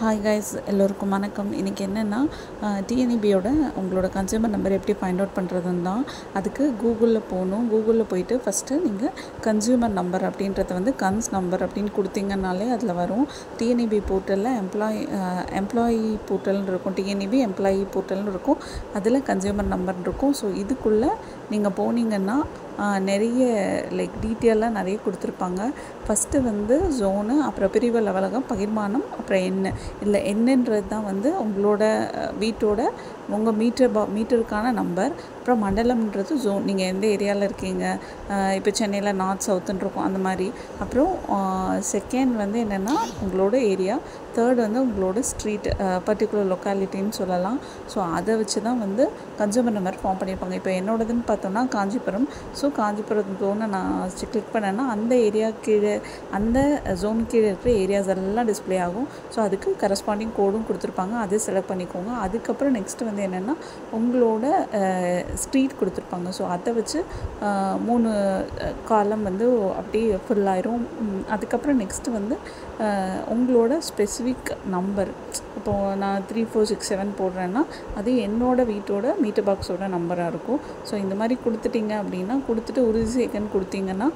Hi guys, எல்லோருக்கும் வணக்கம். இன்றைக்கி என்னென்னா டிஎன்இபியோட உங்களோட கன்சியூமர் நம்பர் எப்படி ஃபைண்ட் அவுட் பண்ணுறதுன்னு தான். அதுக்கு கூகுளில் போகணும். கூகுளில் போயிட்டு ஃபஸ்ட்டு நீங்கள் கன்சியூமர் நம்பர் அப்படின்றத வந்து கன்ஸ் நம்பர் அப்படின்னு கொடுத்தீங்கன்னாலே அதில் வரும். டிஎன்இபி போர்ட்டலில் எம்ப்ளாயி போர்ட்டல்னு இருக்கும், டிஎன்இபி எம்ப்ளாயி போர்ட்டல்னு இருக்கும். அதில் கன்சியூமர் நம்பர் இருக்கும். ஸோ இதுக்குள்ளே நீங்கள் போனீங்கன்னா நிறைய டீட்டெயிலாக நிறைய கொடுத்துருப்பாங்க. ஃபஸ்ட்டு வந்து ஜோனு, அப்புறம் பிரிவு லெவலகம், பகிர்மானம், அப்புறம் எண்ணு. இல்லை எண்ணுன்றது தான் வந்து உங்களோட வீட்டோட உங்கள் மீட்டருக்கான நம்பர். அப்புறம் மண்டலம்ன்றது ஜோன், நீங்கள் எந்த ஏரியாவில் இருக்கீங்க. இப்போ சென்னையில் நார்த் சவுத்துன்னு இருக்கும் அந்த மாதிரி. அப்புறம் செகண்ட் வந்து என்னென்னா உங்களோட ஏரியா. தேர்ட் வந்து உங்களோட ஸ்ட்ரீட், பர்டிகுலர் லொக்காலிட்டின்னு சொல்லலாம். ஸோ அதை வச்சு தான் வந்து கன்சியூமர் நம்பர் ஃபார்ம் பண்ணியிருப்பாங்க. இப்போ என்னோடதுன்னு பார்த்தோன்னா காஞ்சிபுரம். ஸோ காஞ்சிபுரம் ஜோனை நான் கிளிக் பண்ணேன்னா அந்த ஏரியா கீழே, அந்த ஜோன் கீழே இருக்கிற ஏரியாஸ் எல்லாம் டிஸ்பிளே ஆகும். ஸோ அதுக்கு கரஸ்பாண்டிங் கோடும் கொடுத்துருப்பாங்க, அதை செலக்ட் பண்ணிக்கோங்க. அதுக்கப்புறம் நெக்ஸ்ட்டு வந்து என்னென்னா உங்களோட ஸ்ட்ரீட் கொடுத்துருப்பாங்க. ஸோ அதை வச்சு 3 காலம் வந்து அப்படியே ஃபுல் ஆயிரும். அதுக்கப்புறம் நெக்ஸ்ட்டு வந்து உங்களோட ஸ்பெசிஃபிக் நம்பர். இப்போது நான் 3467 போடுறேன்னா அது என்னோடய வீட்டோட மீட்டர் பாக்ஸோட நம்பராக இருக்கும். ஸோ இந்த மாதிரி கொடுத்துட்டிங்க அப்படின்னா, கொடுத்துட்டு உறுதி செய்கன்னு கொடுத்தீங்கன்னா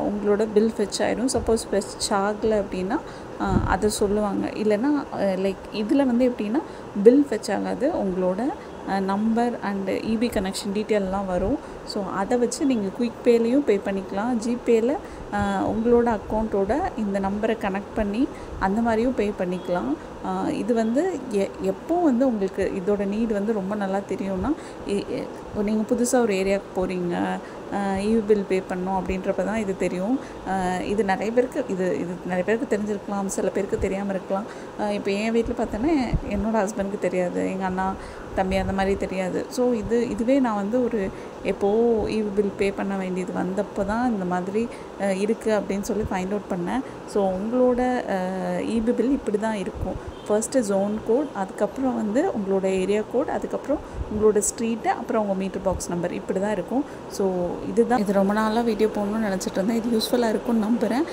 உங்களோட பில் ஃபெச் ஆயிடும். சப்போஸ் ஃபெச் ஆகலை அப்படின்னா அதை சொல்லுவாங்க. இல்லைன்னா இதில் வந்து எப்படின்னா பில் ஃபெச் ஆகாது, உங்களோட நம்பர் அண்டு இபி கனெக்ஷன் டீட்டெயிலெலாம் வரும். ஸோ அதை வச்சு நீங்கள் குயிக் பேலையும் பே பண்ணிக்கலாம். ஜிபேயில் உங்களோட அக்கௌண்ட்டோட இந்த நம்பரை கனெக்ட் பண்ணி அந்த மாதிரியும் பே பண்ணிக்கலாம். இது வந்து எப்போ வந்து உங்களுக்கு இதோட நீட் வந்து ரொம்ப நல்லா தெரியும்னா, நீங்கள் புதுசாக ஒரு ஏரியாவுக்கு போகிறீங்க, இபி பில் பே பண்ணணும் அப்படின்றப்ப தான் இது தெரியும். இது நிறைய பேருக்கு தெரிஞ்சிருக்கலாம், சில பேருக்கு தெரியாமல் இருக்கலாம். இப்போ என் வீட்டில் பார்த்தோன்னா என்னோடய ஹஸ்பண்டுக்கு தெரியாது, எங்கள் அண்ணா தம்பி அந்த மாதிரி தெரியாது. ஸோ இதுவே நான் வந்து ஒரு எப்போது இபி பில் பே பண்ண வேண்டியது வந்தப்போ தான் இந்த மாதிரி இருக்குது அப்படின்னு சொல்லி ஃபைண்ட் அவுட் பண்ணேன். ஸோ உங்களோட இபி பில் இப்படி தான் இருக்கும். ஃபர்ஸ்ட்டு ஜோன் கோட், அதுக்கப்புறம் வந்து உங்களோட ஏரியா கோட், அதுக்கப்புறம் உங்களோட ஸ்ட்ரீட்டு, அப்புறம் உங்கள் மீட்டர் பாக்ஸ் நம்பர், இப்படி தான் இருக்கும். ஸோ இது ரொம்ப நாளாக வீடியோ போடணும்னு நினச்சிட்டு இருந்தேன். இது யூஸ்ஃபுல்லாக இருக்கும்னு நம்புகிறேன்.